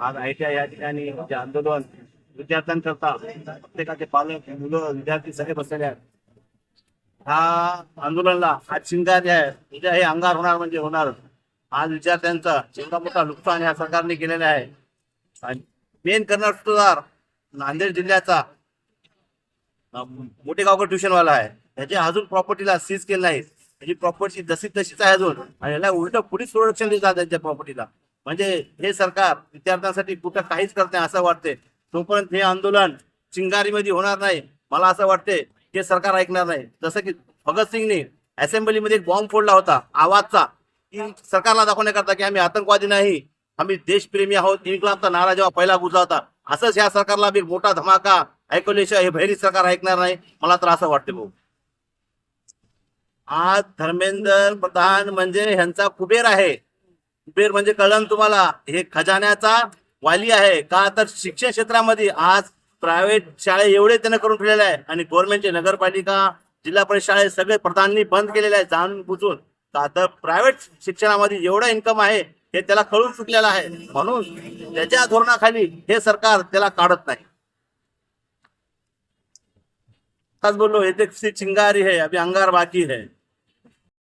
आज आयटीआय या ठिकाणी जे आंदोलन विद्यार्थ्यांकरता प्रत्येकाचे पालक मुलं विद्यार्थी सगळे बसलेले आहेत. हा आंदोलनाला आज चिंगारी आहे, उद्या हे अंगार होणार म्हणजे होणार. आज विद्यार्थ्यांचा एवढा मोठा नुकसान या सरकारने केलेलं आहे. आणि मेन करणार सुधार नांदेड जिल्ह्याचा मोठेगावकर ट्युशनवाला आहे. त्याच्या अजून प्रॉपर्टीला सीज केलं नाही. त्याची प्रॉपर्टी जशी तशीच आहे अजून, आणि याला उलट पोलीस प्रोटेक्शन देतात त्यांच्या प्रॉपर्टीला. म्हणजे हे सरकार विद्यार्थ्यांसाठी कुठं काहीच करत नाही असं वाटते. तोपर्यंत हे आंदोलन चिंगारीमध्ये होणार नाही. मला असं वाटते हे सरकार ऐकणार नाही. जसं की भगतसिंगने असेंब्लीमध्ये एक बॉम्ब फोडला होता आवाजचा, की सरकारला दाखवण्याकरता की आम्ही आतंकवादी नाही, आम्ही देशप्रेमी आहोत. इन्क्लाबचा नारा जेव्हा पहिला गुजला होता, असंच ह्या सरकारला एक मोठा धमाका ऐकल्याशिवाय हे बहिरी सरकार ऐकणार नाही. मला तर असं वाटते भाऊ. आज धर्मेंद्र प्रधान म्हणजे ह्यांचा कुबेर आहे. कुबेर म्हणजे कळलं तुम्हाला, हे खजान्याचा वाली आहे का? तर शिक्षण क्षेत्रामध्ये आज प्रायव्हेट शाळे एवढे त्यानं करून ठेवलेले आहे, आणि गव्हर्नमेंटचे नगरपालिका जिल्हा परिषद शाळे सगळे प्रधानांनी बंद केलेले आहे जाणून बुजून. का तर प्रायव्हेट शिक्षणामध्ये एवढा इन्कम आहे हे त्याला कळून चुकलेलं आहे. म्हणून त्याच्या धोरणाखाली हे सरकार त्याला काढत नाही. आज बोलो, एक चिंगारी है, अभी अंगार बाकी है.